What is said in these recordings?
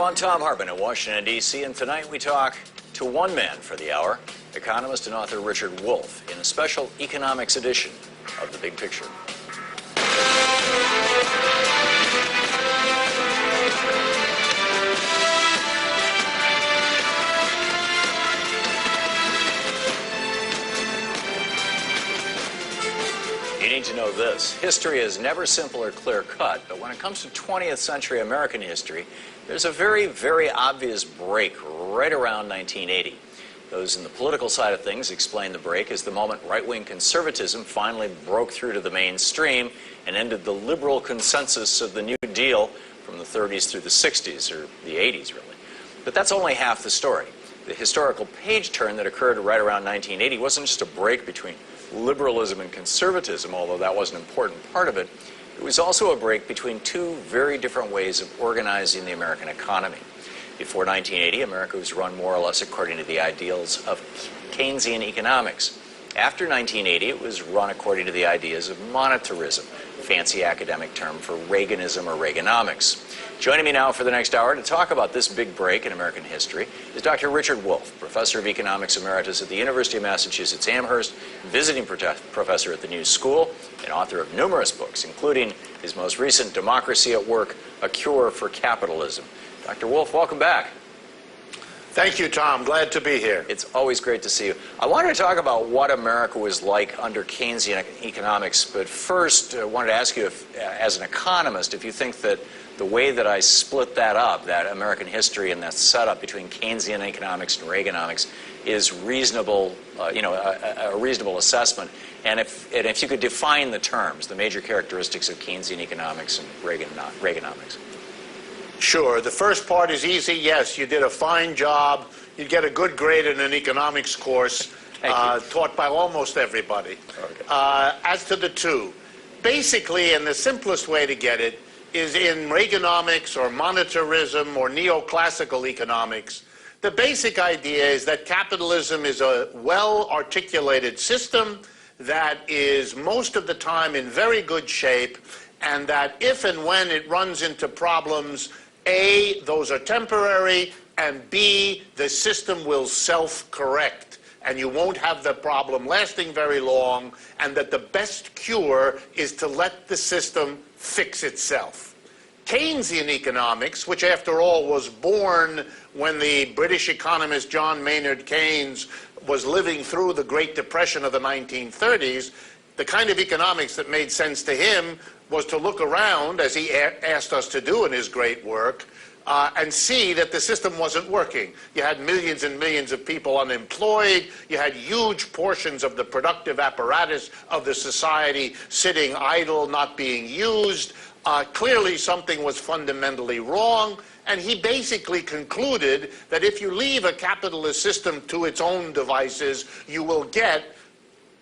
I'm Tom Hartman in Washington, D.C., and tonight we talk to one man for the hour, economist and author Richard Wolff, in a special economics edition of The Big Picture. You need to know this. History is never simple or clear-cut, but when it comes to 20th century American history, there's a very, very obvious break right around 1980. Those in the political side of things explain the break as the moment right-wing conservatism finally broke through to the mainstream and ended the liberal consensus of the New Deal from the 30s through the 60s, or the 80s, really. But that's only half the story. The historical page turn that occurred right around 1980 wasn't just a break between liberalism and conservatism, although that was an important part of it. It was also a break between two very different ways of organizing the American economy. Before 1980, America was run more or less according to the ideals of Keynesian economics. After 1980, it was run according to the ideas of monetarism, a fancy academic term for Reaganism or Reganomics. Joining me now for the next hour to talk about this big break in American history is Dr. Richard Wolff, professor of economics emeritus at the University of Massachusetts Amherst, visiting professor at the New School, and author of numerous books, including his most recent Democracy at Work, A Cure for Capitalism. Dr. Wolff, welcome back. Thank you, Tom. Glad to be here. It's always great to see you. I wanted to talk about what America was like under Keynesian economics, but first I wanted to ask you, if, as an economist, if you think that the way that I split that up, that American history and that setup between Keynesian economics and Reaganomics, is reasonable, a reasonable assessment. And if you could define the terms, the major characteristics of Keynesian economics and Reaganomics. Sure. The first part is easy. Yes, you did a fine job. You'd get a good grade in an economics course taught by almost everybody. Okay. As to the two, basically, and the simplest way to get it is in Reaganomics or monetarism or neoclassical economics. The basic idea is that capitalism is a well-articulated system that is most of the time in very good shape, and that if and when it runs into problems, A, those are temporary, and B, the system will self-correct, and you won't have the problem lasting very long, and that the best cure is to let the system fix itself. Keynesian economics, which after all was born when the British economist John Maynard Keynes was living through the Great Depression of the 1930s, the kind of economics that made sense to him was to look around, as he asked us to do in his great work, and see that the system wasn't working. You had millions and millions of people unemployed. You had huge portions of the productive apparatus of the society sitting idle, not being used. Clearly something was fundamentally wrong, and he basically concluded that if you leave a capitalist system to its own devices, you will get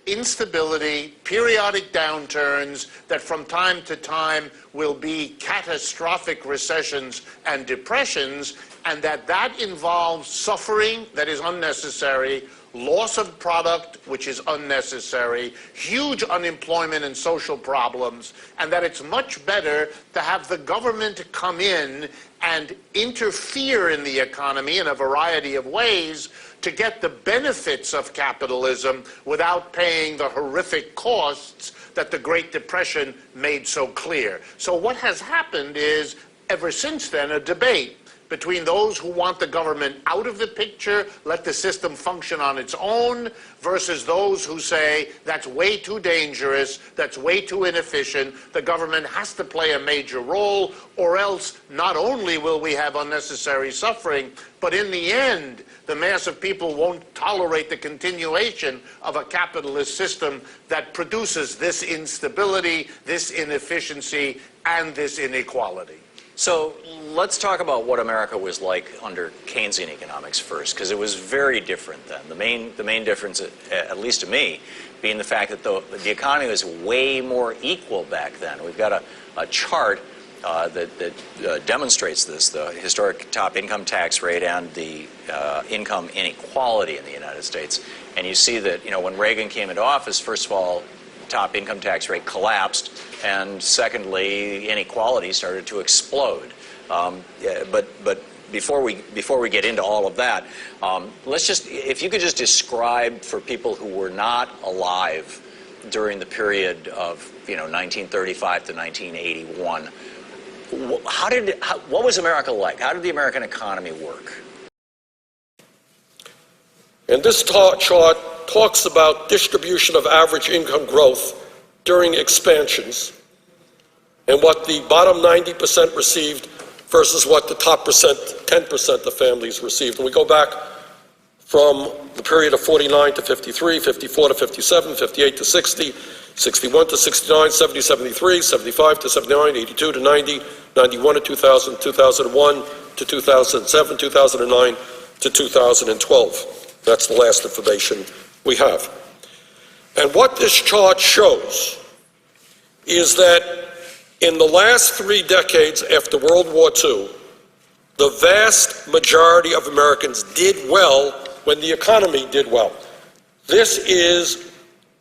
instability, periodic downturns that from time to time will be catastrophic recessions and depressions, and that involves suffering that is unnecessary, loss of product, which is unnecessary, huge unemployment and social problems, and that it's much better to have the government come in and interfere in the economy in a variety of ways to get the benefits of capitalism without paying the horrific costs that the Great Depression made so clear. So what has happened is, ever since then, a debate between those who want the government out of the picture, let the system function on its own, versus those who say that's way too dangerous, that's way too inefficient, the government has to play a major role, or else not only will we have unnecessary suffering, but in the end, the mass of people won't tolerate the continuation of a capitalist system that produces this instability, this inefficiency, and this inequality. So let's talk about what America was like under Keynesian economics first, because it was very different then. The main difference, at least to me, being the fact that the economy was way more equal back then. We've got a chart that demonstrates this, the historic top income tax rate and the income inequality in the United States. And you see that, when Reagan came into office, first of all, top income tax rate collapsed, and secondly, inequality started to explode. But before we get into all of that, if you could just describe for people who were not alive during the period of 1935 to 1981, what was America like? How did the American economy work? And this chart talks about distribution of average income growth during expansions and what the bottom 90% received versus what the top 10% of families received. And we go back from the period of 49 to 53, 54 to 57, 58 to 60, 61 to 69, 70 to 73, 75 to 79, 82 to 90, 91 to 2000, 2001 to 2007, 2009 to 2012. That's the last information we have. And what this chart shows is that in the last 3 decades after World War II, the vast majority of Americans did well when the economy did well. This is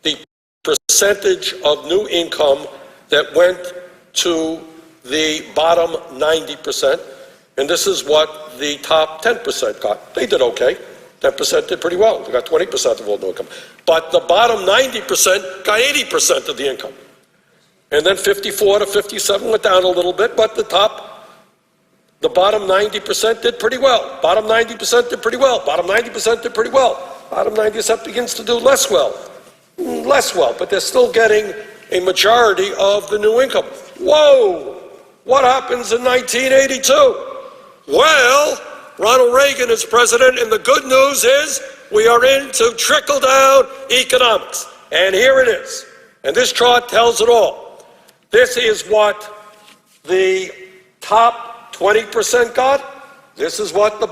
the percentage of new income that went to the bottom 90%, and this is what the top 10% got. They did okay. 10% did pretty well. They got 20% of all new income. But the bottom 90% got 80% of the income. And then 54 to 57 went down a little bit, but the bottom 90% did pretty well. Bottom 90% did pretty well. Bottom 90% did pretty well. Bottom 90% begins to do less well. But they're still getting a majority of the new income. Whoa! What happens in 1982? Well, Ronald Reagan is president, and the good news is we are into trickle-down economics. And here it is. And this chart tells it all. This is what the top 20% got. This is what the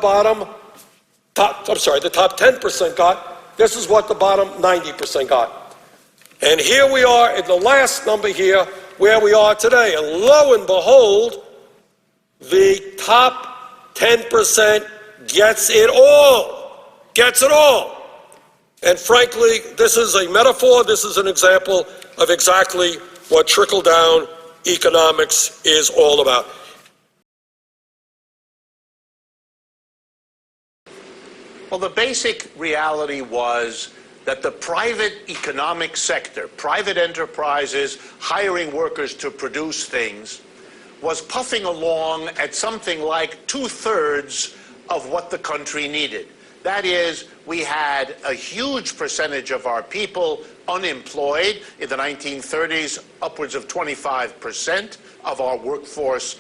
top 10% got. This is what the bottom 90% got. And here we are at the last number here, where we are today. And lo and behold, the top 10% gets it all. And frankly, this is a metaphor. This is an example of exactly what trickle-down economics is all about. Well, the basic reality was that the private economic sector, private enterprises hiring workers to produce things, was puffing along at something like 2/3 of what the country needed. That is, we had a huge percentage of our people unemployed. In the 1930s, upwards of 25% of our workforce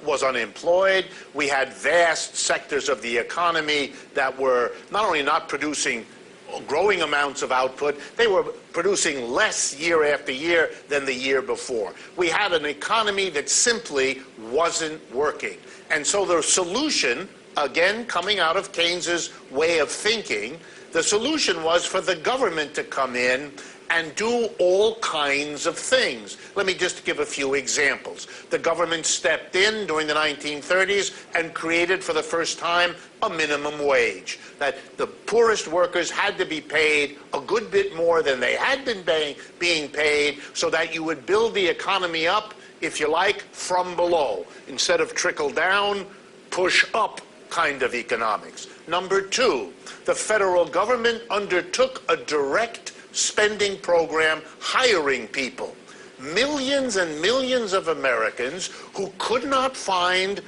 was unemployed. We had vast sectors of the economy that were not only not producing growing amounts of output, they were producing less year after year than the year before. We had an economy that simply wasn't working. And so the solution, again, coming out of Keynes's way of thinking, the solution was for the government to come in and do all kinds of things. Let me just give a few examples. The government stepped in during the 1930s and created for the first time a minimum wage. That the poorest workers had to be paid a good bit more than they had been being paid, so that you would build the economy up, if you like, from below, instead of trickle down, push up kind of economics. Number two, the federal government undertook a direct spending program hiring people. Millions and millions of Americans who could not find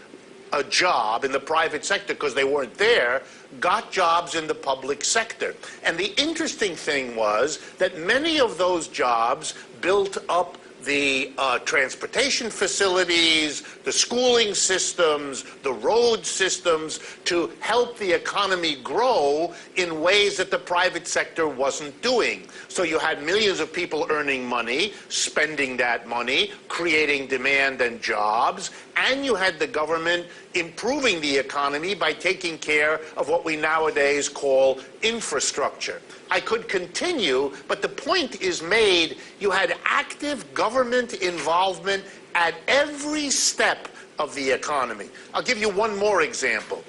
a job in the private sector because they weren't there got jobs in the public sector. And the interesting thing was that many of those jobs built up the transportation facilities, the schooling systems, the road systems to help the economy grow in ways that the private sector wasn't doing. So you had millions of people earning money, spending that money, creating demand and jobs, and you had the government improving the economy by taking care of what we nowadays call infrastructure. I could continue, but the point is made. You had active government involvement at every step of the economy. I'll give you one more example.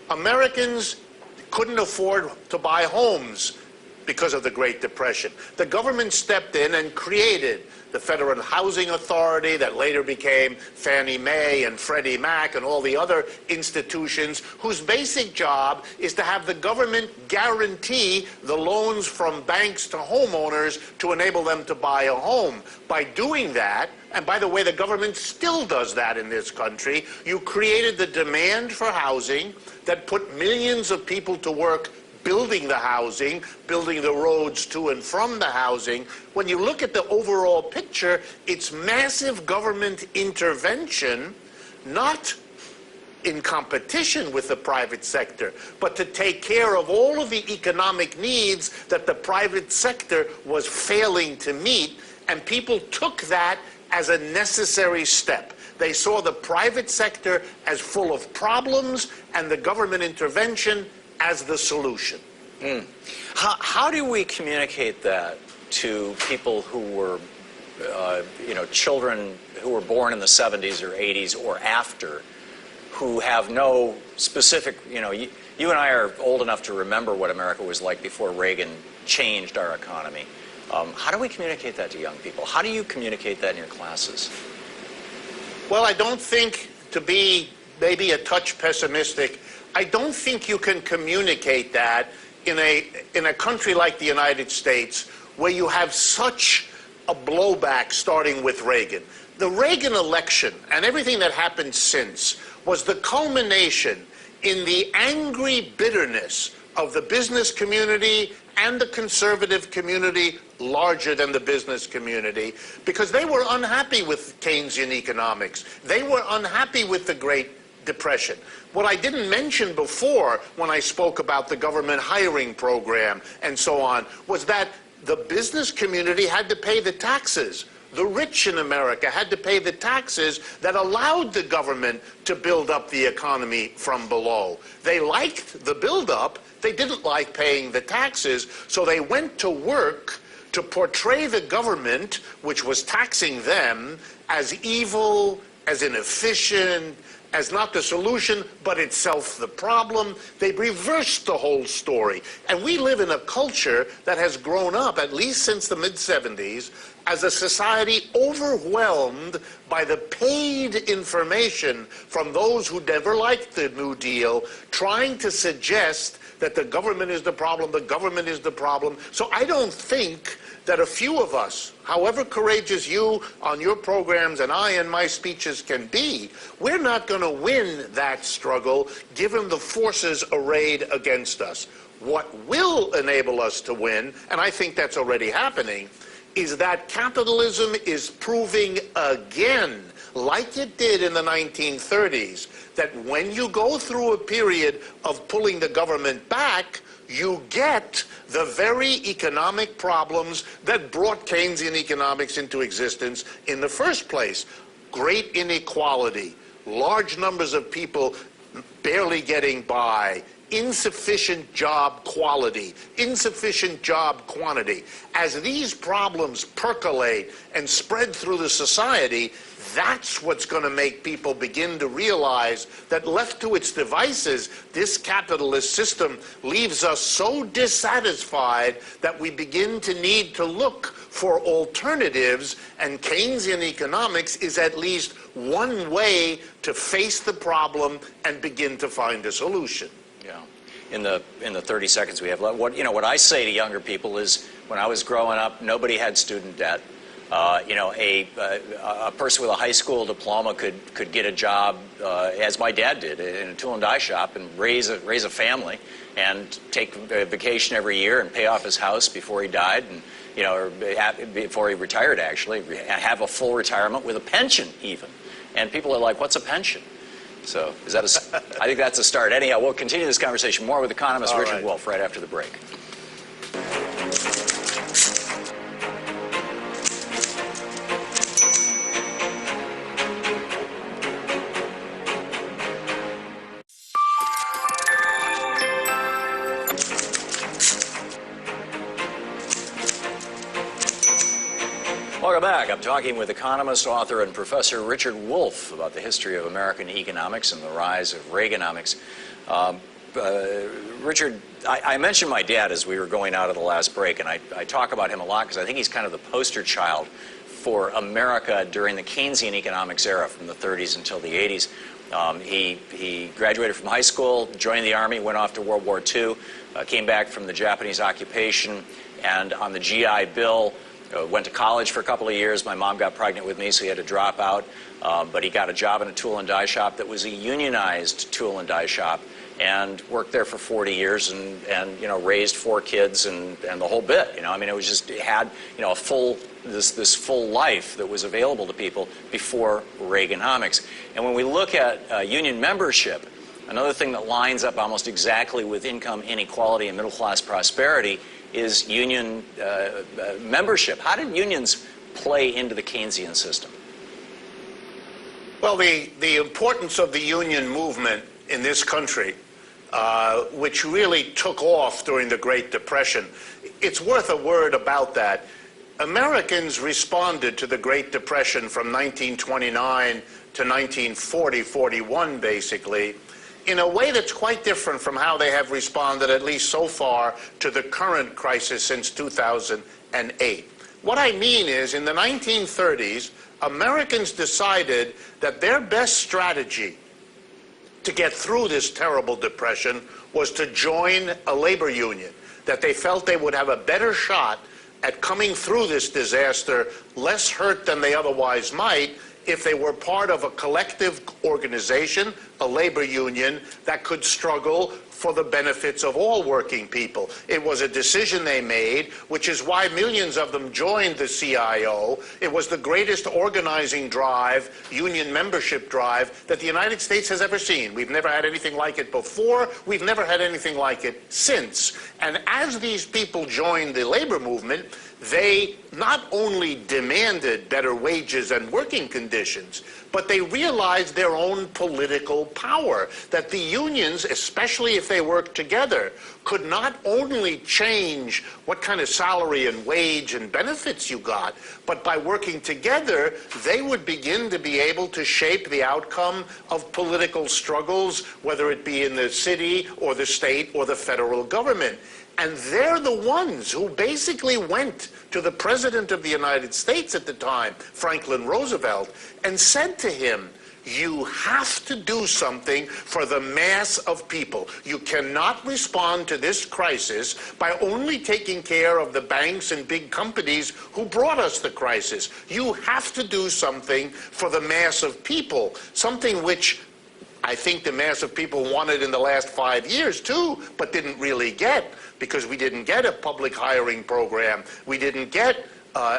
Americans couldn't afford to buy homes because of the Great Depression. The government stepped in and created the Federal Housing Authority that later became Fannie Mae and Freddie Mac and all the other institutions whose basic job is to have the government guarantee the loans from banks to homeowners to enable them to buy a home. By doing that, and by the way, the government still does that in this country, you created the demand for housing that put millions of people to work building the housing, building the roads to and from the housing. When you look at the overall picture, it's massive government intervention, not in competition with the private sector, but to take care of all of the economic needs that the private sector was failing to meet, and people took that as a necessary step. They saw the private sector as full of problems and the government intervention as the solution. How do we communicate that to people who were, children who were born in the 70s or 80s or after, who have no specific, you and I are old enough to remember what America was like before Reagan changed our economy. How do we communicate that to young people? How do you communicate that in your classes? Well, I don't think, to be maybe a touch pessimistic, I don't think you can communicate that in a country like the United States where you have such a blowback starting with Reagan. The Reagan election and everything that happened since was the culmination in the angry bitterness of the business community and the conservative community larger than the business community, because they were unhappy with Keynesian economics. They were unhappy with the Great Depression. What I didn't mention before when I spoke about the government hiring program and so on was that the business community had to pay the taxes. The rich in America had to pay the taxes that allowed the government to build up the economy from below. They liked the buildup. They didn't like paying the taxes, so they went to work to portray the government, which was taxing them, as evil, as inefficient, as not the solution, but itself the problem. They reversed the whole story. And we live in a culture that has grown up, at least since the mid-70s, as a society overwhelmed by the paid information from those who never liked the New Deal, trying to suggest that the government is the problem, the government is the problem. So I don't think that a few of us, however courageous you on your programs and I in my speeches can be, we're not going to win that struggle given the forces arrayed against us. What will enable us to win, and I think that's already happening, is that capitalism is proving again, like it did in the 1930s, that when you go through a period of pulling the government back, you get the very economic problems that brought Keynesian economics into existence in the first place. Great inequality, large numbers of people barely getting by, insufficient job quality, insufficient job quantity. As these problems percolate and spread through the society, that's what's going to make people begin to realize that left to its devices, this capitalist system leaves us so dissatisfied that we begin to need to look for alternatives, and Keynesian economics is at least one way to face the problem and begin to find a solution. Yeah. In the 30 seconds we have left, what I say to younger people is, when I was growing up, nobody had student debt. A person with a high school diploma could get a job, as my dad did, in a tool and die shop, and raise a family, and take a vacation every year, and pay off his house before he died, and or before he retired, actually, have a full retirement with a pension even. And people are like, "What's a pension?" So is that I think that's a start. Anyhow, we'll continue this conversation more with economist Richard Wolff right after the break. Welcome back. I'm talking with economist, author, and Professor Richard Wolff about the history of American economics and the rise of Reaganomics. Richard, I mentioned my dad as we were going out of the last break, and I talk about him a lot because I think he's kind of the poster child for America during the Keynesian economics era from the 30s until the 80s. He graduated from high school, joined the Army, went off to World War II, came back from the Japanese occupation, and on the GI Bill, went to college for a couple of years. My mom got pregnant with me, so he had to drop out. But he got a job in a tool and die shop that was a unionized tool and die shop, and worked there for 40 years and you know, raised 4 kids and the whole bit. You know, I mean, it was just, it had, you know, a full, this full life that was available to people before Reaganomics. And when we look at union membership, another thing that lines up almost exactly with income inequality and middle class prosperity is union membership. How did unions play into the Keynesian system? Well, the importance of the union movement in this country, which really took off during the Great Depression, it's worth a word about that. Americans responded to the Great Depression from 1929 to 1940-41, basically, in a way that's quite different from how they have responded, at least so far, to the current crisis since 2008. What I mean is, in the 1930s, Americans decided that their best strategy to get through this terrible depression was to join a labor union, that they felt they would have a better shot at coming through this disaster, less hurt than they otherwise might, if they were part of a collective organization, a labor union, that could struggle for the benefits of all working people. It was a decision they made, which is why millions of them joined the CIO. It was the greatest organizing drive, union membership drive, that the United States has ever seen. We've never had anything like it before. We've never had anything like it since. And as these people joined the labor movement, they not only demanded better wages and working conditions, but they realized their own political power, that the unions, especially if they worked together, could not only change what kind of salary and wage and benefits you got, but by working together, they would begin to be able to shape the outcome of political struggles, whether it be in the city or the state or the federal government. And they're the ones who basically went to the President of the United States at the time, Franklin Roosevelt, and said to him, you have to do something for the mass of people. You cannot respond to this crisis by only taking care of the banks and big companies who brought us the crisis. You have to do something for the mass of people, something which I think the mass of people wanted in the last 5 years too, but didn't really get, because we didn't get a public hiring program. We didn't get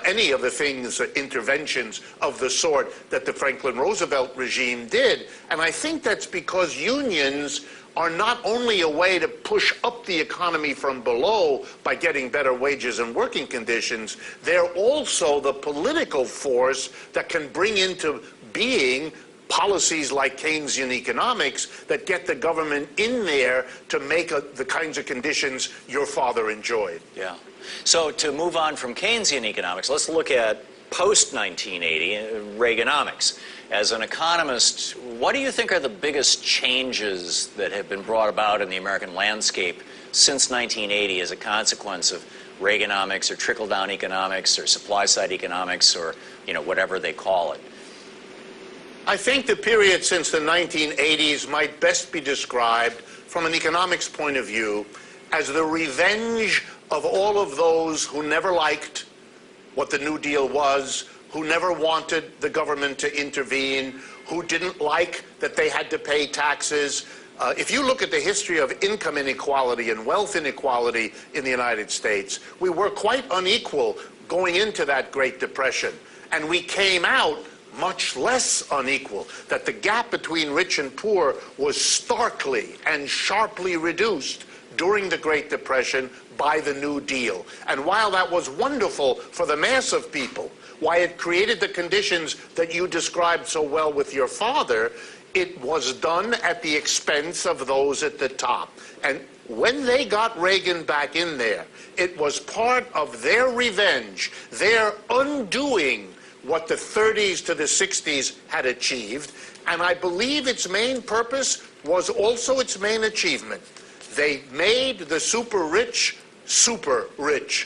any of the things, interventions of the sort that the Franklin Roosevelt regime did. And I think that's because unions are not only a way to push up the economy from below by getting better wages and working conditions, they're also the political force that can bring into being policies like Keynesian economics that get the government in there to make the kinds of conditions your father enjoyed. Yeah. So to move on from Keynesian economics, let's look at post-1980 Reaganomics. As an economist, what do you think are the biggest changes that have been brought about in the American landscape since 1980 as a consequence of Reaganomics or trickle-down economics or supply-side economics or, you know, whatever they call it? I think the period since the 1980s might best be described from an economics point of view as the revenge of all of those who never liked what the New Deal was, who never wanted the government to intervene, who didn't like that they had to pay taxes. If you look at the history of income inequality and wealth inequality in the United States, we were quite unequal going into that Great Depression. And we came out much less unequal, that the gap between rich and poor was starkly and sharply reduced during the Great Depression by the New Deal. And while that was wonderful for the mass of people, why it created the conditions that you described so well with your father, it was done at the expense of those at the top. And when they got Reagan back in there, it was part of their revenge, their undoing what the 30s to the 60s had achieved, and I believe its main purpose was also its main achievement. They made the super rich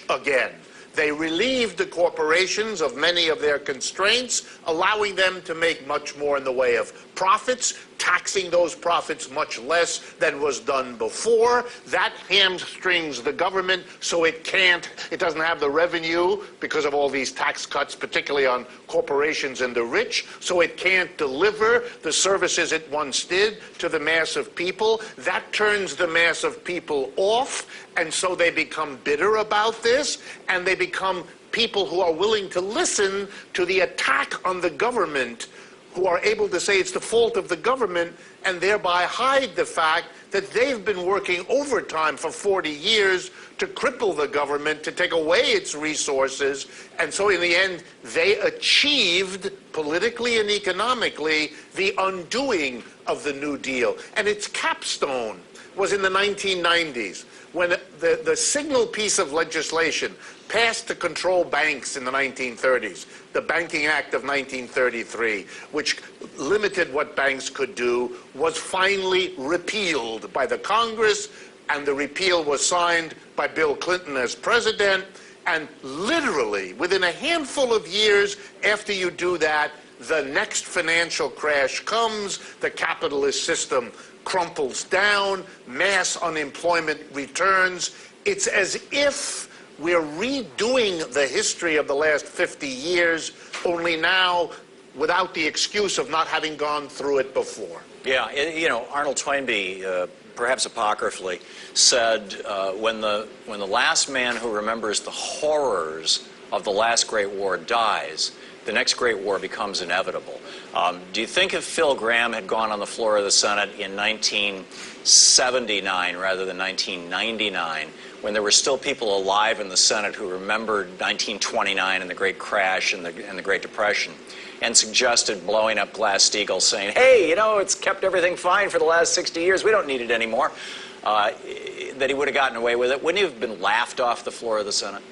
again. They relieved the corporations of many of their constraints, allowing them to make much more in the way of profits, taxing those profits much less than was done before. That hamstrings the government so it doesn't have the revenue because of all these tax cuts, particularly on corporations and the rich, so it can't deliver the services it once did to the mass of people. That turns the mass of people off, and so they become bitter about this, and they become people who are willing to listen to the attack on the government, who are able to say it's the fault of the government and thereby hide the fact that they've been working overtime for 40 years to cripple the government, to take away its resources. And so in the end, they achieved politically and economically the undoing of the New Deal. And its capstone was in the 1990s, when the signal piece of legislation passed to control banks in the 1930s, the Banking Act of 1933, which limited what banks could do, was finally repealed by the Congress, and the repeal was signed by Bill Clinton as president. And literally, within a handful of years after you do that, the next financial crash comes, the capitalist system crumples down, mass unemployment returns. It's as if we're redoing the history of the last 50 years, only now without the excuse of not having gone through it before. Yeah, you know, Arnold Toynbee, perhaps apocryphally, said when the last man who remembers the horrors of the last great war dies, the next great war becomes inevitable. Do you think if Phil Gramm had gone on the floor of the Senate in 1979 rather than 1999, when there were still people alive in the Senate who remembered 1929 and the Great Crash and the Great Depression, and suggested blowing up Glass-Steagall, saying, hey, you know, it's kept everything fine for the last 60 years, we don't need it anymore, that he would have gotten away with it? Wouldn't he have been laughed off the floor of the Senate?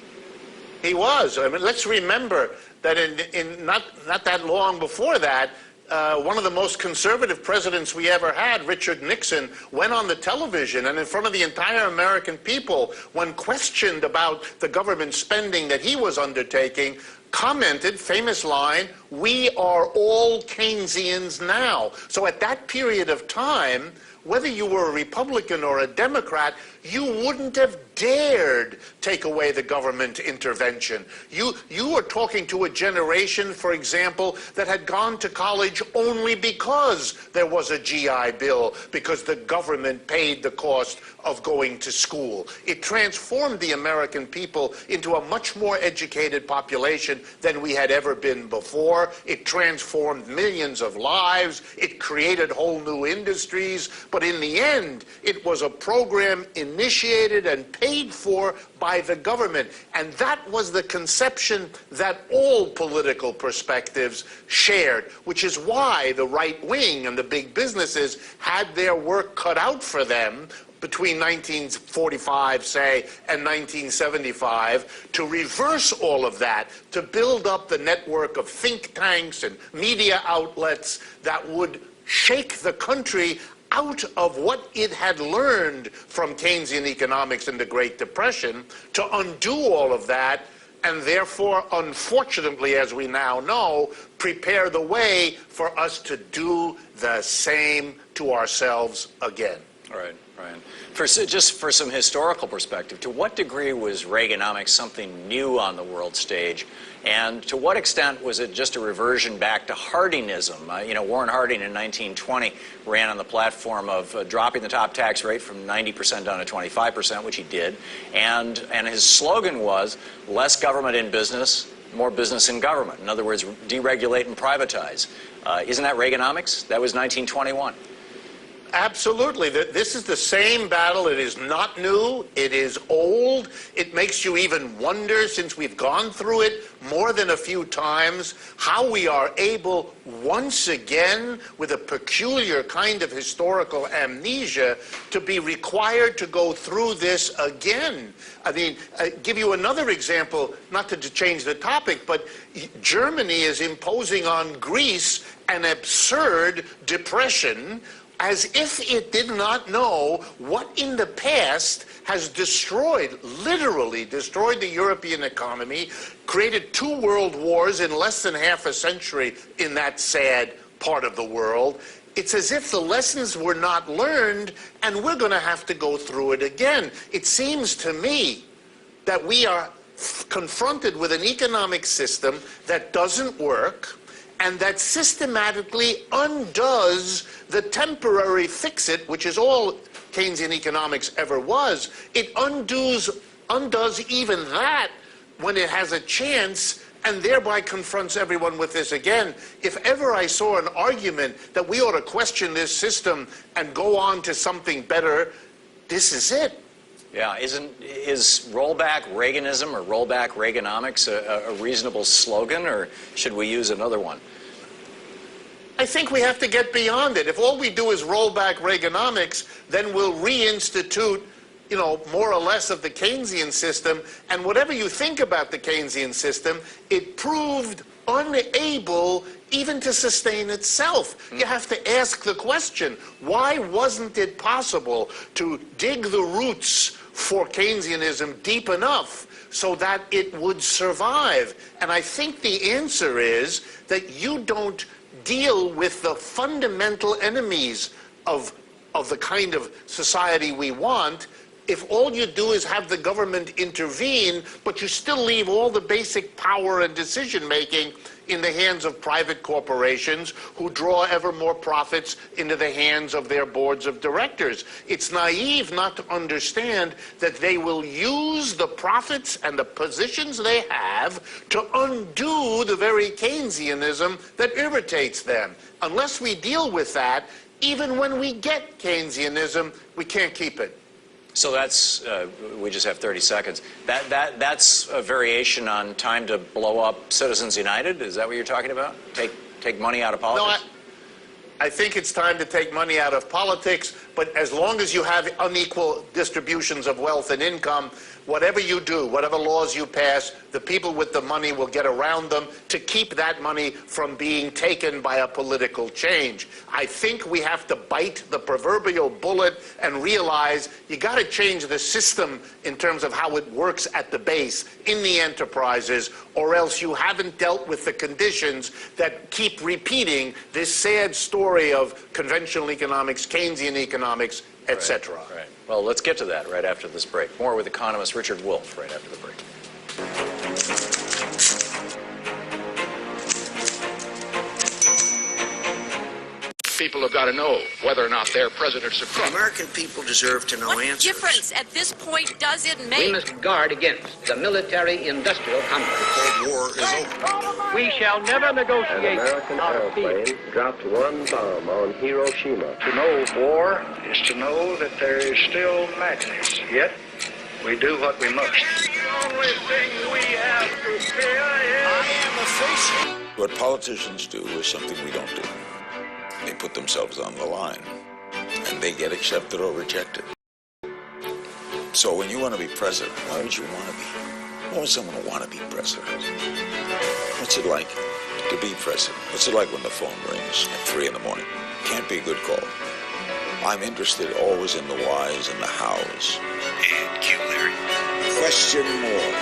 He was. I mean, let's remember that in not that long before that, one of the most conservative presidents we ever had, Richard Nixon, went on the television and in front of the entire American people, when questioned about the government spending that he was undertaking, commented, famous line, "We are all Keynesians now." So at that period of time, whether you were a Republican or a Democrat, you wouldn't have dared take away the government intervention. You were talking to a generation, for example, that had gone to college only because there was a GI Bill, because the government paid the cost of going to school. It transformed the American people into a much more educated population than we had ever been before. It transformed millions of lives. It created whole new industries. But in the end, it was a program initiated and paid for by the government. And that was the conception that all political perspectives shared, which is why the right wing and the big businesses had their work cut out for them between 1945, say, and 1975, to reverse all of that, to build up the network of think tanks and media outlets that would shake the country out of what it had learned from Keynesian economics in the Great Depression, to undo all of that, and therefore, unfortunately, as we now know, prepare the way for us to do the same to ourselves again. Right, right. Just for some historical perspective, to what degree was Reaganomics something new on the world stage? And to what extent was it just a reversion back to Hardingism? You know, Warren Harding in 1920 ran on the platform of dropping the top tax rate from 90% down to 25%, which he did. And his slogan was, less government in business, more business in government. In other words, deregulate and privatize. Isn't that Reaganomics? That was 1921. Absolutely. This is the same battle. It is not new. It is old. It makes you even wonder, since we've gone through it more than a few times, how we are able once again, with a peculiar kind of historical amnesia, to be required to go through this again. I mean, give you another example, not to change the topic, but Germany is imposing on Greece an absurd depression as if it did not know what in the past has destroyed, literally destroyed the European economy, created 2 world wars in less than half a century in that sad part of the world. It's as if the lessons were not learned, and we're going to have to go through it again. It seems to me that we are confronted with an economic system that doesn't work, and that systematically undoes the temporary fix-it, which is all Keynesian economics ever was. It undoes even that when it has a chance, and thereby confronts everyone with this again. If ever I saw an argument that we ought to question this system and go on to something better, this is it. Yeah, is rollback Reaganism or rollback Reaganomics a reasonable slogan, or should we use another one? I think we have to get beyond it. If all we do is roll back Reaganomics, then we'll reinstitute, more or less of the Keynesian system. And whatever you think about the Keynesian system, it proved unable even to sustain itself. You have to ask the question, why wasn't it possible to dig the roots for Keynesianism deep enough so that it would survive? And I think the answer is that you don't deal with the fundamental enemies of the kind of society we want if all you do is have the government intervene, but you still leave all the basic power and decision-making in the hands of private corporations who draw ever more profits into the hands of their boards of directors. It's naive not to understand that they will use the profits and the positions they have to undo the very Keynesianism that irritates them. Unless we deal with that, even when we get Keynesianism, we can't keep it. So that's, we just have 30 seconds. That's a variation on time to blow up Citizens United? Is that what you're talking about? Take money out of politics? No, I think it's time to take money out of politics, but as long as you have unequal distributions of wealth and income, whatever you do, whatever laws you pass, the people with the money will get around them to keep that money from being taken by a political change. I think we have to bite the proverbial bullet and realize you got to change the system in terms of how it works at the base in the enterprises, or else you haven't dealt with the conditions that keep repeating this sad story of conventional economics, Keynesian economics, etc. Right. Well, let's get to that right after this break. More with economist Richard Wolff right after the break. People have got to know whether or not their president's a crook. American people deserve to know answers. What difference at this point does it make? We must guard against the military-industrial complex. The Cold War is over. We shall never negotiate. An American airplane dropped 1 bomb on Hiroshima. To know war is to know that there is still madness. Yet, we do what we must. The only thing we have to fear is... I am a fascist. What politicians do is something we don't do. They put themselves on the line, and they get accepted or rejected. So when you want to be president, why would you want to be? Why would someone want to be president? What's it like to be president? What's it like when the phone rings at 3 in the morning? Can't be a good call. I'm interested always in the whys and the hows. And Q. Larry. Question more.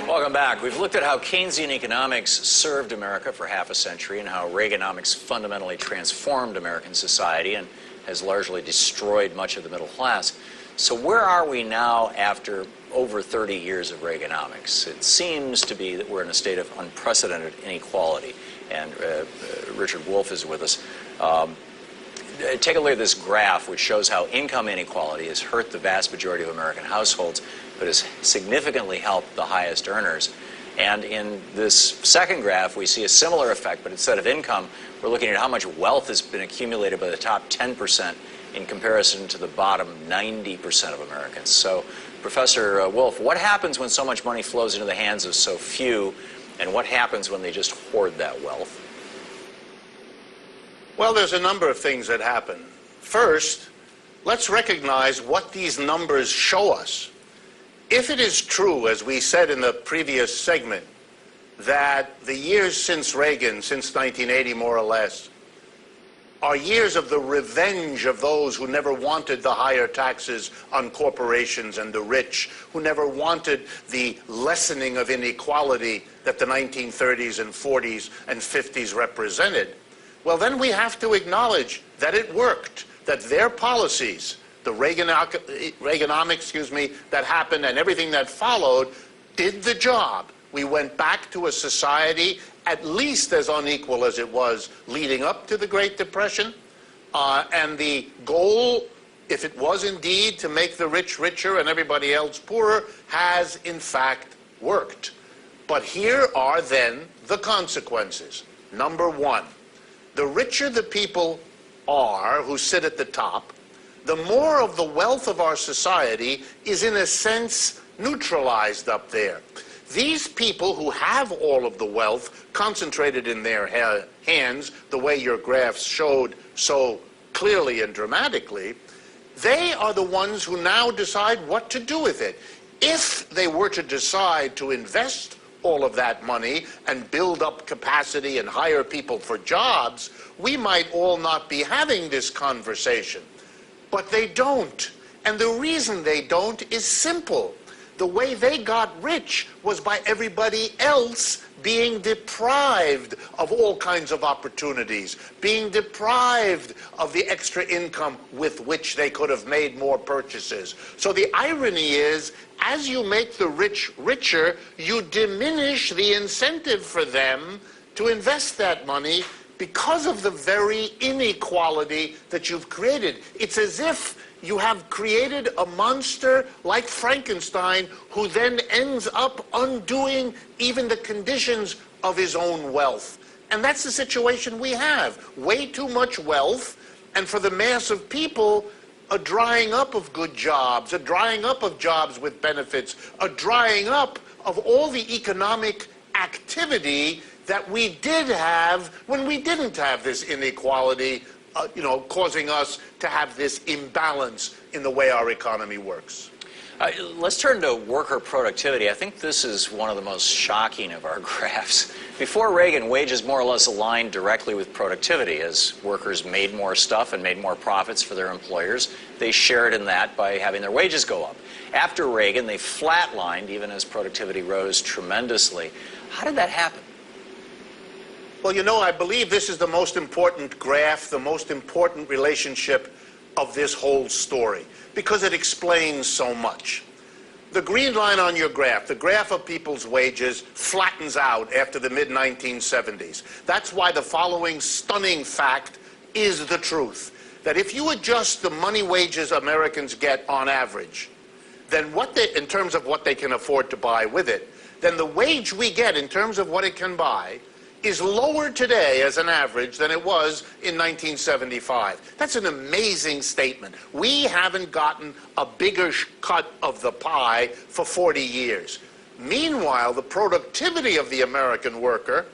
Welcome back. We've looked at how Keynesian economics served America for half a century and how Reaganomics fundamentally transformed American society and has largely destroyed much of the middle class. So where are we now after over 30 years of Reaganomics? It seems to be that we're in a state of unprecedented inequality. And Richard Wolff is with us. Take a look at this graph, which shows how income inequality has hurt the vast majority of American households, but has significantly helped the highest earners. And in this second graph, we see a similar effect, but instead of income, we're looking at how much wealth has been accumulated by the top 10% in comparison to the bottom 90% of Americans. So, Professor Wolff, what happens when so much money flows into the hands of so few, and what happens when they just hoard that wealth? Well, there's a number of things that happen. First, let's recognize what these numbers show us. If it is true, as we said in the previous segment, that the years since Reagan, since 1980 more or less, are years of the revenge of those who never wanted the higher taxes on corporations and the rich, who never wanted the lessening of inequality that the 1930s and 40s and 50s represented, well, then we have to acknowledge that it worked, that their policies, the Reaganomics, that happened and everything that followed, did the job. We went back to a society at least as unequal as it was leading up to the Great Depression. And the goal, if it was indeed to make the rich richer and everybody else poorer, has in fact worked. But here are then the consequences. Number one, the richer the people are who sit at the top, the more of the wealth of our society is in a sense neutralized up there. These people who have all of the wealth concentrated in their hands, the way your graphs showed so clearly and dramatically, they are the ones who now decide what to do with it. If they were to decide to invest all of that money and build up capacity and hire people for jobs, we might all not be having this conversation. But they don't. And the reason they don't is simple. The way they got rich was by everybody else being deprived of all kinds of opportunities, being deprived of the extra income with which they could have made more purchases. So the irony is, as you make the rich richer, you diminish the incentive for them to invest that money because of the very inequality that you've created. It's as if you have created a monster like Frankenstein who then ends up undoing even the conditions of his own wealth. And that's the situation we have. Way too much wealth, and for the mass of people, a drying up of good jobs, a drying up of jobs with benefits, a drying up of all the economic activity that we did have when we didn't have this inequality, causing us to have this imbalance in the way our economy works. Let's turn to worker productivity. I think this is one of the most shocking of our graphs. Before Reagan, wages more or less aligned directly with productivity. As workers made more stuff and made more profits for their employers, they shared in that by having their wages go up. After Reagan, they flatlined even as productivity rose tremendously. How did that happen? Well, I believe this is the most important graph, the most important relationship of this whole story, because it explains so much. The green line on your graph, the graph of people's wages, flattens out after the mid-1970s. That's why the following stunning fact is the truth, that if you adjust the money wages Americans get on average, then in terms of what they can afford to buy with it, then the wage we get in terms of what it can buy is lower today as an average than it was in 1975. That's an amazing statement. We haven't gotten a bigger cut of the pie for 40 years. Meanwhile, the productivity of the American worker,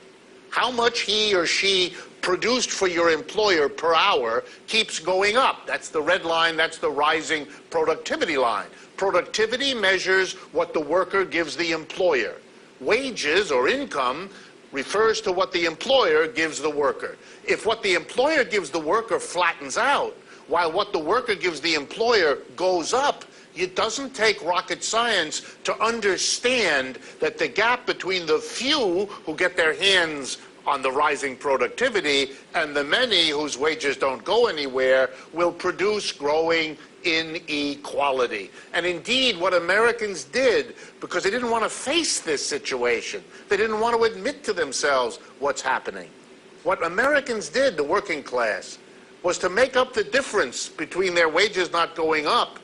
how much he or she produced for your employer per hour, keeps going up. That's the red line, that's the rising productivity line. Productivity measures what the worker gives the employer. Wages or income refers to what the employer gives the worker. If what the employer gives the worker flattens out, while what the worker gives the employer goes up, it doesn't take rocket science to understand that the gap between the few who get their hands on the rising productivity and the many whose wages don't go anywhere will produce growing inequality. And indeed, what Americans did, because they didn't want to face this situation, they didn't want to admit to themselves what's happening. What Americans did, the working class, was to make up the difference between their wages not going up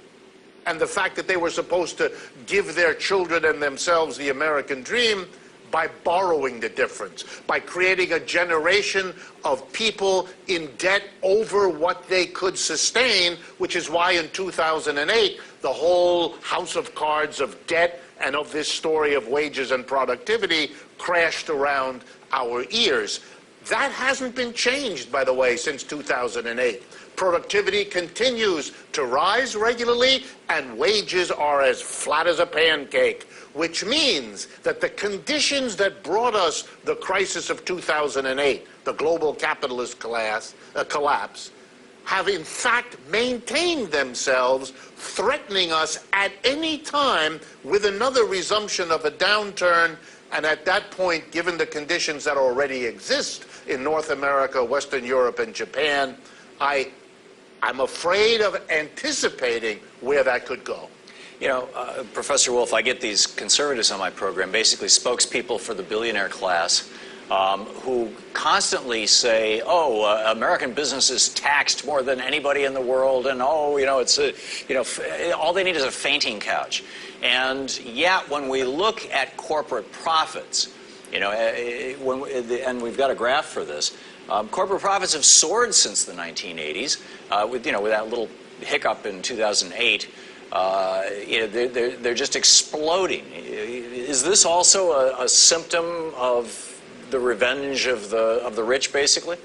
and the fact that they were supposed to give their children and themselves the American dream by borrowing the difference, by creating a generation of people in debt over what they could sustain, which is why in 2008, the whole house of cards of debt and of this story of wages and productivity crashed around our ears. That hasn't been changed, by the way, since 2008. Productivity continues to rise regularly, and wages are as flat as a pancake, which means that the conditions that brought us the crisis of 2008, the global capitalist collapse, have in fact maintained themselves, threatening us at any time with another resumption of a downturn. And at that point, given the conditions that already exist in North America, Western Europe, and Japan, I'm afraid of anticipating where that could go. You know, Professor Wolf, I get these conservatives on my program, basically spokespeople for the billionaire class, who constantly say, oh, American business is taxed more than anybody in the world, and oh, you know, it's all they need is a fainting couch. And yet, when we look at corporate profits, you know, and we've got a graph for this, corporate profits have soared since the 1980s, with that little hiccup in 2008. They're just exploding. Is this also a symptom of the revenge of the rich, basically?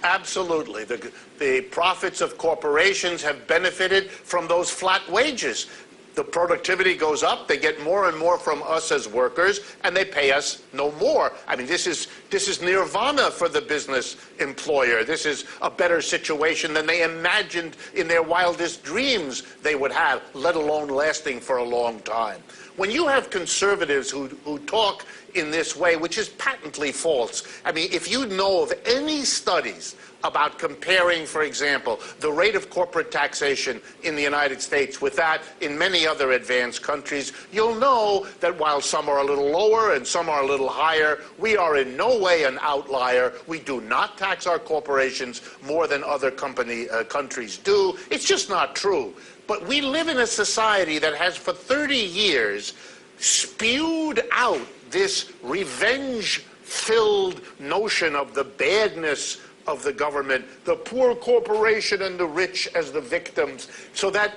Absolutely. The profits of corporations have benefited from those flat wages. The productivity goes up, they get more and more from us as workers, and they pay us no more. I mean, this is nirvana for the business employer. This is a better situation than they imagined in their wildest dreams they would have, let alone lasting for a long time. When you have conservatives who talk in this way, which is patently false, I mean, if you know of any studies about comparing, for example, the rate of corporate taxation in the United States with that in many other advanced countries, you'll know that while some are a little lower and some are a little higher, we are in no way an outlier. We do not tax our corporations more than other countries do. It's just not true. But we live in a society that has for 30 years spewed out this revenge-filled notion of the badness of the government, the poor corporation and the rich as the victims, so that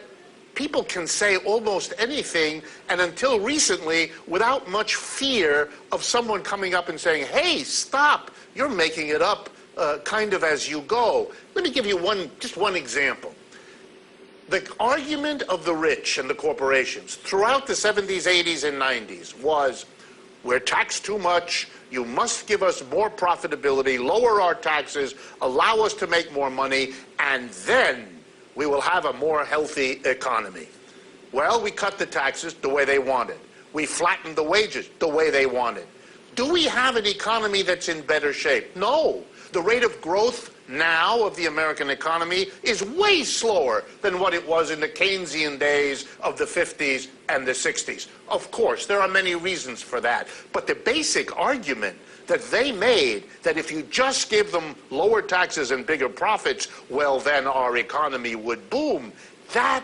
people can say almost anything, and until recently, without much fear of someone coming up and saying, hey, stop, you're making it up kind of as you go. Let me give you just one example. The argument of the rich and the corporations throughout the 70s, 80s, and 90s was, we're taxed too much, you must give us more profitability, lower our taxes, allow us to make more money, and then we will have a more healthy economy. Well, we cut the taxes the way they wanted. We flattened the wages the way they wanted. Do we have an economy that's in better shape? No. The rate of growth now of the American economy is way slower than what it was in the Keynesian days of the 50s and the 60s. Of course, there are many reasons for that. But the basic argument that they made, that if you just give them lower taxes and bigger profits, well, then our economy would boom, that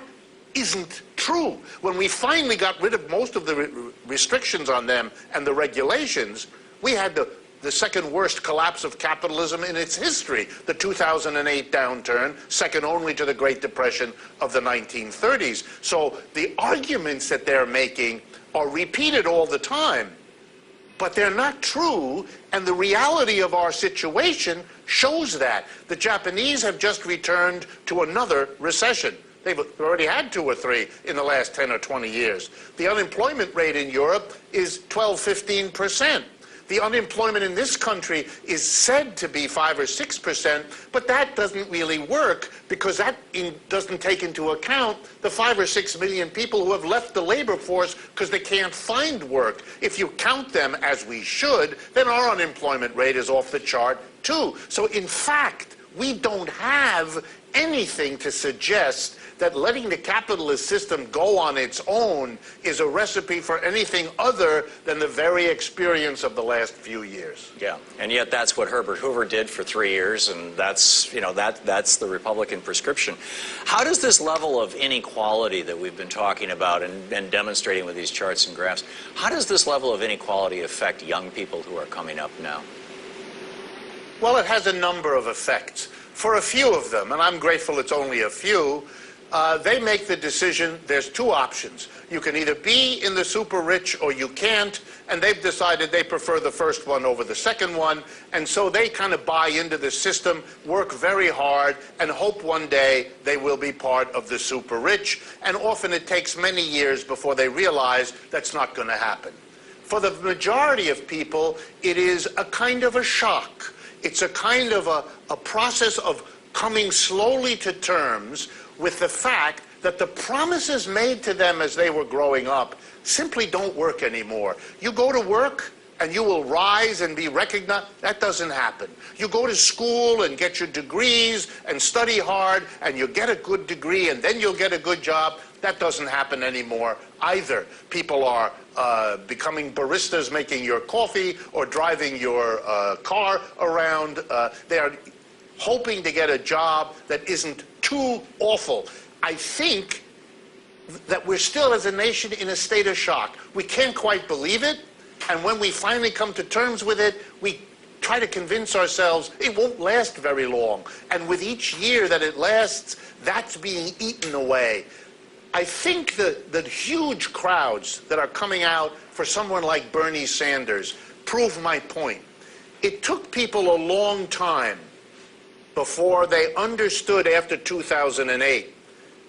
isn't true. When we finally got rid of most of the restrictions on them and the regulations, we had the second worst collapse of capitalism in its history, the 2008 downturn, second only to the Great Depression of the 1930s. So the arguments that they're making are repeated all the time, but they're not true, and the reality of our situation shows that. The Japanese have just returned to another recession. They've already had 2 or 3 in the last 10 or 20 years. The unemployment rate in Europe is 12–15%. The unemployment in this country is said to be 5 or 6%, but that doesn't really work because that doesn't take into account the 5 or 6 million people who have left the labor force because they can't find work. If you count them as we should, then our unemployment rate is off the chart too. So in fact, we don't have anything to suggest that letting the capitalist system go on its own is a recipe for anything other than the very experience of the last few years. Yeah, and yet that's what Herbert Hoover did for 3 years, and that's the Republican prescription. How does this level of inequality that we've been talking about and demonstrating with these charts and graphs, how does this level of inequality affect young people who are coming up now? Well, it has a number of effects. For a few of them, and I'm grateful it's only a few, they make the decision. There's two options. You can either be in the super rich or you can't, and they've decided they prefer the first one over the second one, and so they kind of buy into the system, work very hard, and hope one day they will be part of the super rich, and often it takes many years before they realize that's not going to happen. For the majority of people, it is a kind of a shock. It's a kind of a process of coming slowly to terms with the fact that the promises made to them as they were growing up simply don't work anymore. You go to work and you will rise and be recognized. That doesn't happen. You go to school and get your degrees and study hard and you get a good degree and then you'll get a good job. That doesn't happen anymore either. People are becoming baristas, making your coffee or driving your car around. They are hoping to get a job that isn't too awful. I think that we're still, as a nation, in a state of shock. We can't quite believe it, and when we finally come to terms with it, we try to convince ourselves it won't last very long. And with each year that it lasts, that's being eaten away. I think that huge crowds that are coming out for someone like Bernie Sanders prove my point. It took people a long time before they understood after 2008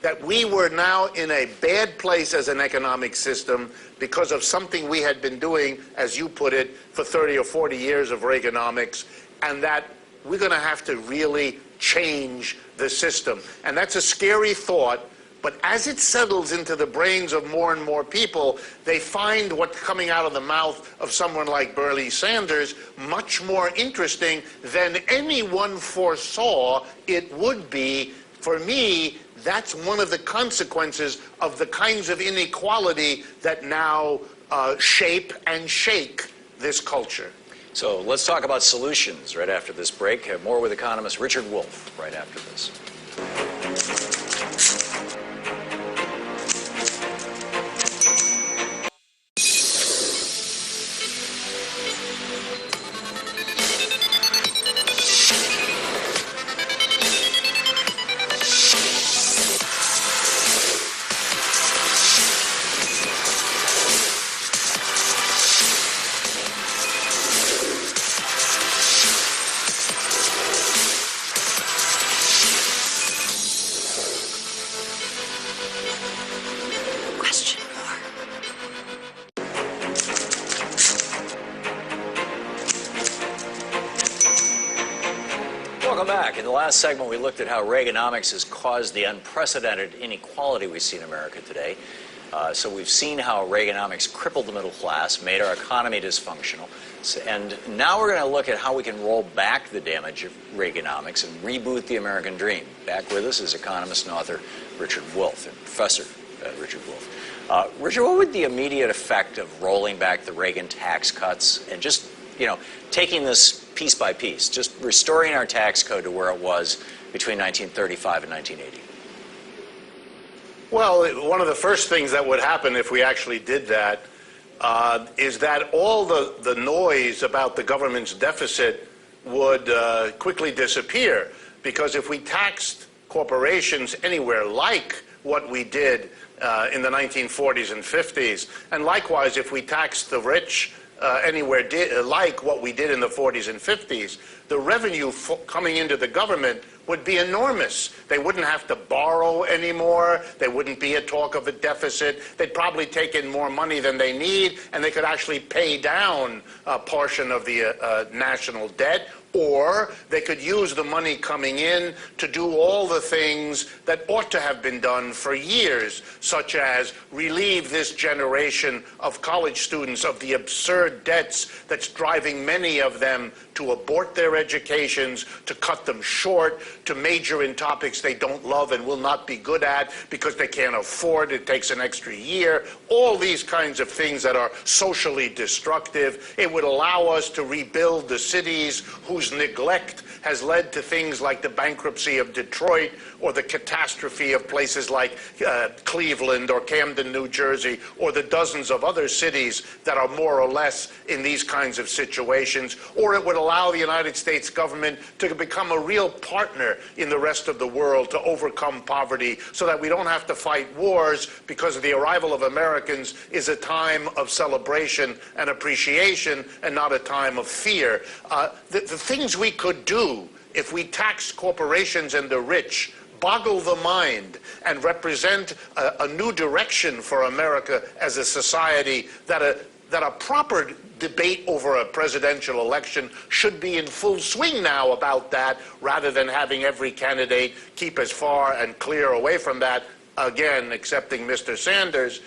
that we were now in a bad place as an economic system because of something we had been doing, as you put it, for 30 or 40 years of Reaganomics, and that we're going to have to really change the system. And that's a scary thought, but as it settles into the brains of more and more people, they find what's coming out of the mouth of someone like Bernie Sanders much more interesting than anyone foresaw it would be. For me, that's one of the consequences of the kinds of inequality that now shape and shake this culture. So let's talk about solutions right after this break. More with economist Richard Wolff right after this. Welcome back. In the last segment, we looked at how Reaganomics has caused the unprecedented inequality we see in America today. So we've seen how Reaganomics crippled the middle class, made our economy dysfunctional. And now we're going to look at how we can roll back the damage of Reaganomics and reboot the American dream. Back with us is economist and author Richard Wolff, and Professor Richard Wolff. Richard, what would the immediate effect of rolling back the Reagan tax cuts and just, taking this piece by piece, just restoring our tax code to where it was between 1935 and 1980? Well, one of the first things that would happen if we actually did that is that all the noise about the government's deficit would quickly disappear. Because if we taxed corporations anywhere like what we did in the 1940s and 50s, and likewise if we taxed the rich anywhere like what we did in the 40s and 50s, the revenue coming into the government would be enormous. They wouldn't have to borrow anymore. There wouldn't be a talk of a deficit. They'd probably take in more money than they need, and they could actually pay down a portion of the national debt, or they could use the money coming in to do all the things that ought to have been done for years, such as relieve this generation of college students of the absurd debts that's driving many of them to abort their educations, to cut them short, to major in topics they don't love and will not be good at because they can't afford it, takes an extra year, all these kinds of things that are socially destructive. It would allow us to rebuild the cities whose whose neglect has led to things like the bankruptcy of Detroit or the catastrophe of places like Cleveland or Camden, New Jersey, or the dozens of other cities that are more or less in these kinds of situations. Or it would allow the United States government to become a real partner in the rest of the world to overcome poverty so that we don't have to fight wars, because the arrival of Americans is a time of celebration and appreciation and not a time of fear. The things we could do if we tax corporations and the rich boggle the mind and represent a new direction for America as a society, that a proper debate over a presidential election should be in full swing now about that, rather than having every candidate keep as far and clear away from that, again, excepting Mr. Sanders,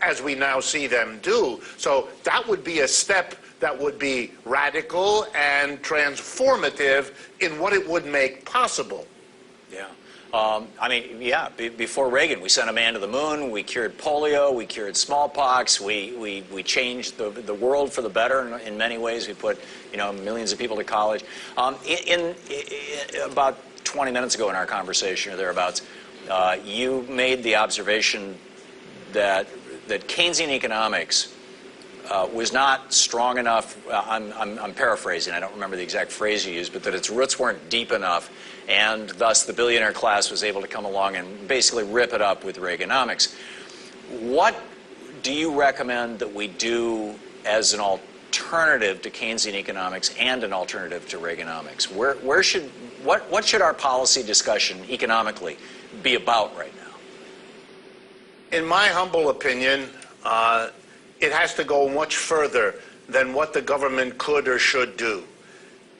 as we now see them do. So that would be a step that would be radical and transformative in what it would make possible. Yeah. I mean, yeah, before Reagan, we sent a man to the moon, we cured polio, we cured smallpox, we changed the world for the better in many ways. We put, millions of people to college. In about 20 minutes ago in our conversation or thereabouts, you made the observation that Keynesian economics was not strong enough. I'm paraphrasing, I don't remember the exact phrase you used, but that its roots weren't deep enough, and thus the billionaire class was able to come along and basically rip it up with Reaganomics. What do you recommend that we do as an alternative to Keynesian economics and an alternative to Reaganomics? What should our policy discussion economically be about right now? In my humble opinion, it has to go much further than what the government could or should do.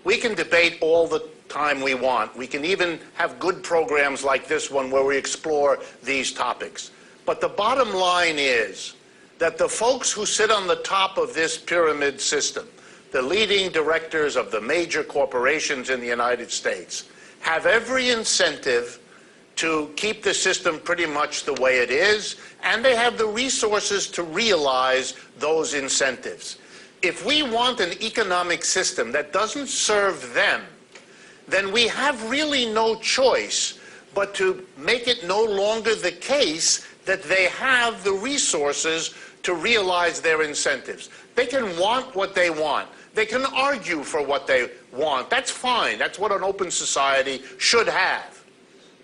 We can debate all the time we want. We can even have good programs like this one where we explore these topics. But the bottom line is that the folks who sit on the top of this pyramid system, the leading directors of the major corporations in the United States, have every incentive to keep the system pretty much the way it is, and they have the resources to realize those incentives. If we want an economic system that doesn't serve them, then we have really no choice but to make it no longer the case that they have the resources to realize their incentives. They can want what they want. They can argue for what they want. That's fine. That's what an open society should have.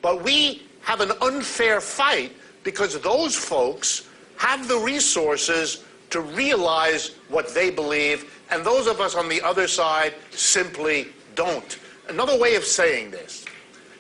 But we have an unfair fight because those folks have the resources to realize what they believe, and those of us on the other side simply don't. Another way of saying this,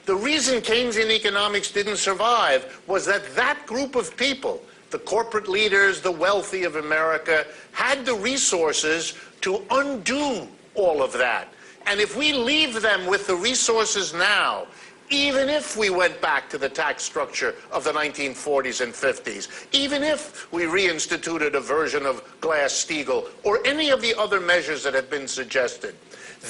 the reason Keynesian economics didn't survive was that that group of people, the corporate leaders, the wealthy of America, had the resources to undo all of that. And if we leave them with the resources now, even if we went back to the tax structure of the 1940s and 50s, even if we reinstituted a version of Glass-Steagall or any of the other measures that have been suggested,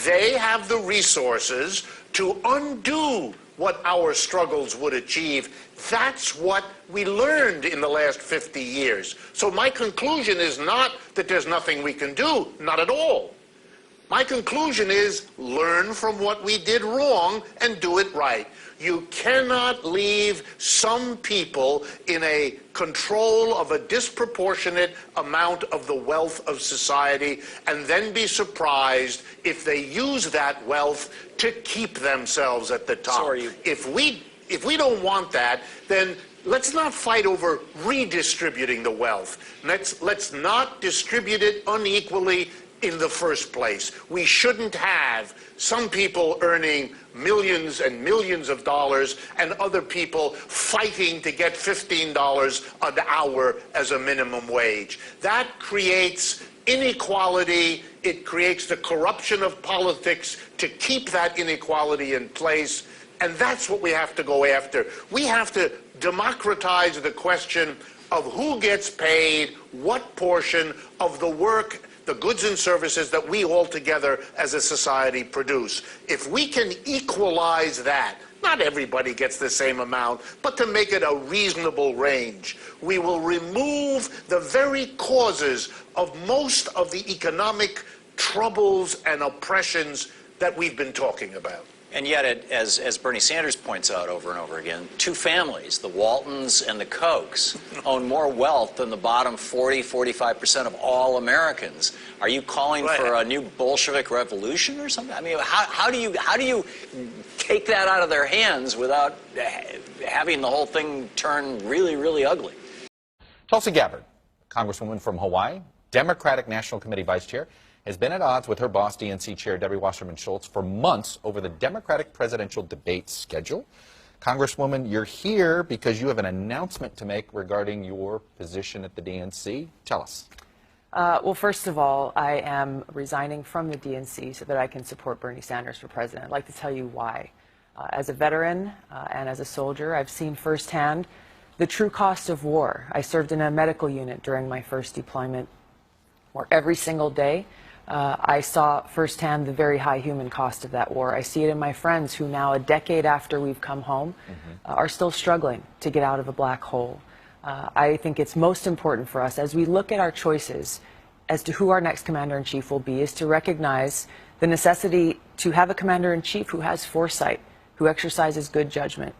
they have the resources to undo what our struggles would achieve. That's what we learned in the last 50 years. So my conclusion is not that there's nothing we can do, not at all. My conclusion is learn from what we did wrong and do it right. You cannot leave some people in a control of a disproportionate amount of the wealth of society and then be surprised if they use that wealth to keep themselves at the top. So are you. If we don't want that, then let's not fight over redistributing the wealth. Let's not distribute it unequally in the first place. We shouldn't have some people earning millions and millions of dollars and other people fighting to get $15 an hour as a minimum wage. That creates inequality. It creates the corruption of politics to keep that inequality in place. And that's what we have to go after. We have to democratize the question of who gets paid what portion of the work, the goods and services that we all together as a society produce. If we can equalize that, not everybody gets the same amount, but to make it a reasonable range, we will remove the very causes of most of the economic troubles and oppressions that we've been talking about. And yet, as Bernie Sanders points out over and over again, two families, the Waltons and the Kochs, own more wealth than the bottom 45% of all Americans. Are you calling for a new Bolshevik revolution or something? I mean, how do you take that out of their hands without having the whole thing turn really, really ugly? Tulsi Gabbard, Congresswoman from Hawaii, Democratic National Committee Vice Chair, has been at odds with her boss, DNC Chair Debbie Wasserman Schultz, for months over the Democratic presidential debate schedule. Congresswoman, you're here because you have an announcement to make regarding your position at the DNC. Tell us. Well, first of all, I am resigning from the DNC so that I can support Bernie Sanders for president. I'd like to tell you why. As a veteran and as a soldier, I've seen firsthand the true cost of war. I served in a medical unit during my first deployment, where every single day I saw firsthand the very high human cost of that war. I see it in my friends who now, a decade after we've come home, are still struggling to get out of a black hole. I think it's most important for us, as we look at our choices as to who our next commander-in-chief will be, is to recognize the necessity to have a commander-in-chief who has foresight, who exercises good judgment,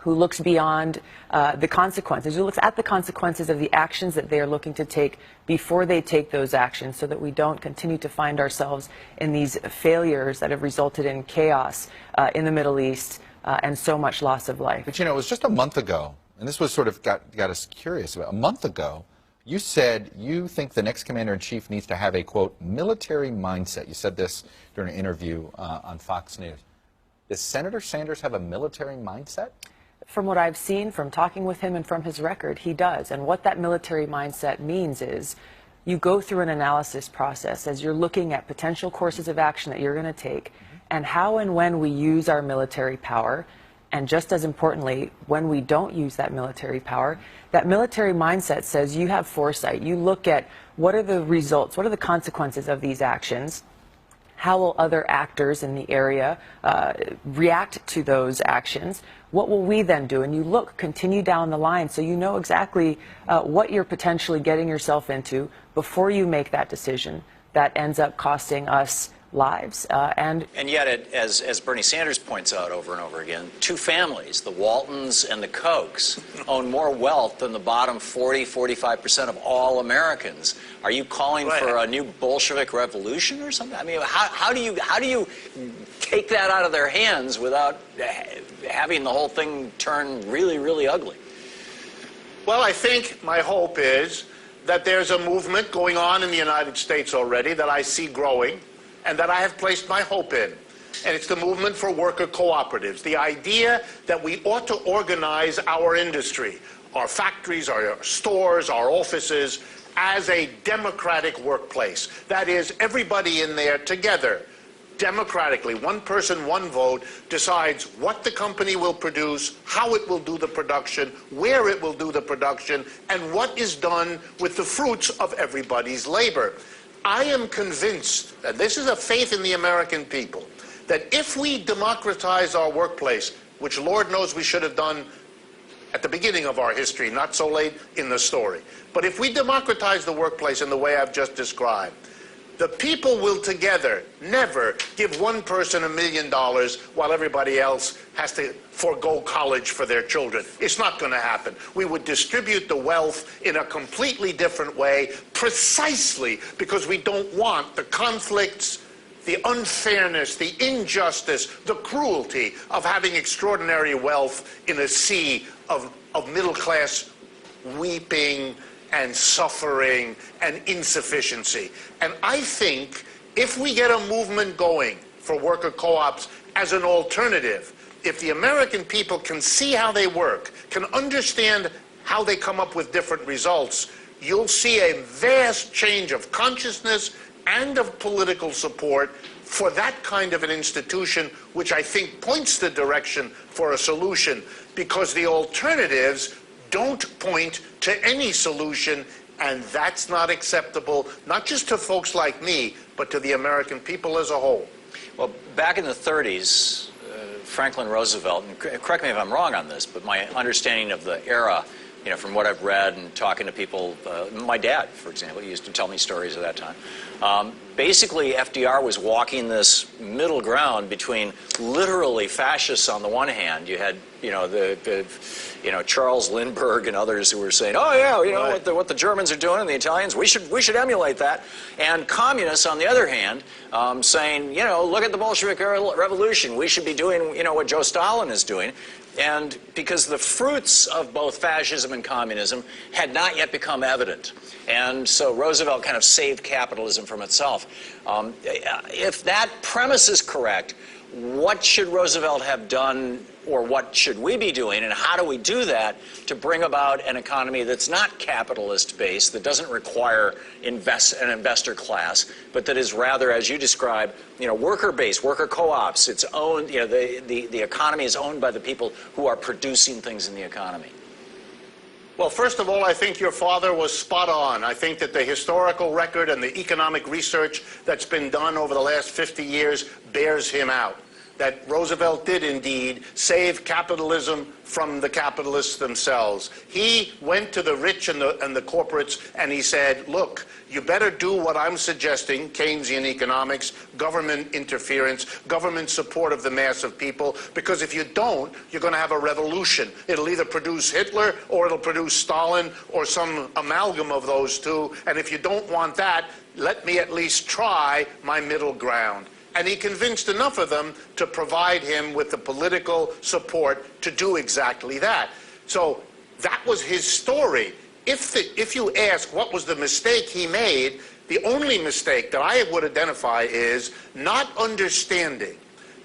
who looks beyond the consequences, who looks at the consequences of the actions that they are looking to take before they take those actions, so that we don't continue to find ourselves in these failures that have resulted in chaos in the Middle East and so much loss of life. But you know, it was just a month ago, and this was sort of got us curious about. A month ago, you said you think the next commander-in-chief needs to have a, quote, military mindset. You said this during an interview on Fox News. Does Senator Sanders have a military mindset? From what I've seen, from talking with him and from his record, he does. And what that military mindset means is you go through an analysis process as you're looking at potential courses of action that you're going to take, and how and when we use our military power, and just as importantly, when we don't use that military power. That military mindset says you have foresight. You look at what are the results, what are the consequences of these actions, how will other actors in the area react to those actions? What will we then do? And you continue down the line so you know exactly what you're potentially getting yourself into before you make that decision that ends up costing us lives. And yet, as Bernie Sanders points out over and over again, two families, the Waltons and the Kochs, own more wealth than the bottom 45% of all Americans. Are you calling for a new Bolshevik revolution or something? I mean, how do you take that out of their hands without having the whole thing turn really, really ugly? Well, I think my hope is that there's a movement going on in the United States already that I see growing, and that I have placed my hope in. And it's the movement for worker cooperatives. The idea that we ought to organize our industry, our factories, our stores, our offices, as a democratic workplace. That is, everybody in there together, democratically, one person, one vote, decides what the company will produce, how it will do the production, where it will do the production, and what is done with the fruits of everybody's labor. I am convinced, and this is a faith in the American people, that if we democratize our workplace, which Lord knows we should have done at the beginning of our history, not so late in the story, but if we democratize the workplace in the way I've just described, the people will together never give one person $1 million while everybody else has to forego college for their children. It's not going to happen. We would distribute the wealth in a completely different way, precisely because we don't want the conflicts, the unfairness, the injustice, the cruelty of having extraordinary wealth in a sea of middle class weeping and suffering and insufficiency. And I think if we get a movement going for worker co-ops as an alternative, if the American people can see how they work, can understand how they come up with different results, you'll see a vast change of consciousness and of political support for that kind of an institution, which I think points the direction for a solution, because the alternatives don't point to any solution, and that's not acceptable, not just to folks like me, but to the American people as a whole. Well, back in the 30s, Franklin Roosevelt, and correct me if I'm wrong on this, but my understanding of the era from what I've read and talking to people, my dad, for example, he used to tell me stories at that time. Basically, FDR was walking this middle ground between literally fascists on the one hand. You had, Charles Lindbergh and others who were saying, "Oh yeah, what the Germans are doing and the Italians, we should emulate that," and communists on the other hand, saying, "Look at the Bolshevik Revolution. We should be doing, what Joe Stalin is doing." And because the fruits of both fascism and communism had not yet become evident. And so Roosevelt kind of saved capitalism from itself. If that premise is correct, what should Roosevelt have done, or what should we be doing, and how do we do that to bring about an economy that's not capitalist-based, that doesn't require an investor class, but that is rather, as you describe, worker-based, worker co-ops. It's owned, the economy is owned by the people who are producing things in the economy. Well, first of all, I think your father was spot on. I think that the historical record and the economic research that's been done over the last 50 years bears him out. That Roosevelt did indeed save capitalism from the capitalists themselves. He went to the rich and the corporates and he said, look, you better do what I'm suggesting, Keynesian economics, government interference, government support of the mass of people, because if you don't, you're going to have a revolution. It'll either produce Hitler or it'll produce Stalin or some amalgam of those two, and if you don't want that, let me at least try my middle ground. And he convinced enough of them to provide him with the political support to do exactly that. So that was his story. If you ask what was the mistake he made, the only mistake that I would identify is not understanding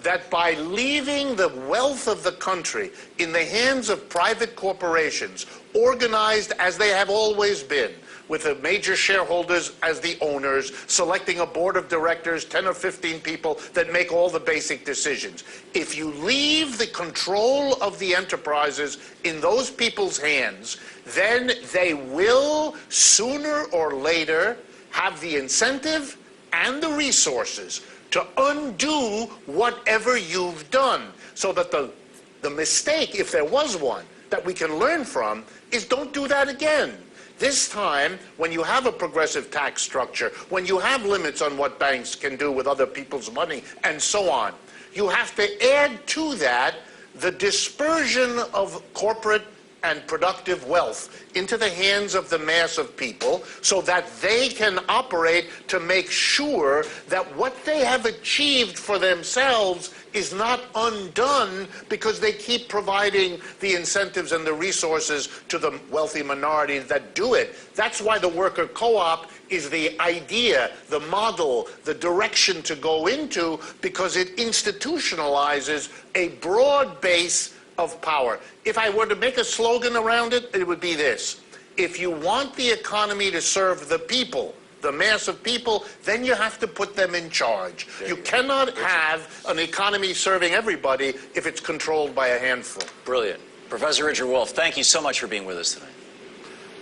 that by leaving the wealth of the country in the hands of private corporations, organized as they have always been, with the major shareholders as the owners, selecting a board of directors, 10 or 15 people that make all the basic decisions. If you leave the control of the enterprises in those people's hands, then they will, sooner or later, have the incentive and the resources to undo whatever you've done. So that the mistake, if there was one, that we can learn from, is don't do that again. This time, when you have a progressive tax structure, when you have limits on what banks can do with other people's money, and so on, you have to add to that the dispersion of corporate and productive wealth into the hands of the mass of people so that they can operate to make sure that what they have achieved for themselves is not undone because they keep providing the incentives and the resources to the wealthy minority that do it. That's why the worker co-op is the idea, the model, the direction to go into, because it institutionalizes a broad base of power. If I were to make a slogan around it, it would be this: if you want the economy to serve the people, the mass of people, then you have to put them in charge. You cannot have an economy serving everybody if it's controlled by a handful. Brilliant. Professor Richard Wolff, thank you so much for being with us tonight.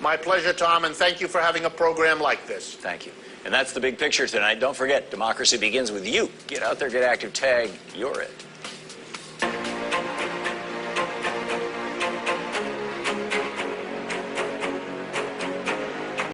My pleasure, Tom, and thank you for having a program like this. Thank you. And that's the big picture tonight. Don't forget, democracy begins with you. Get out there, get active, tag, you're it.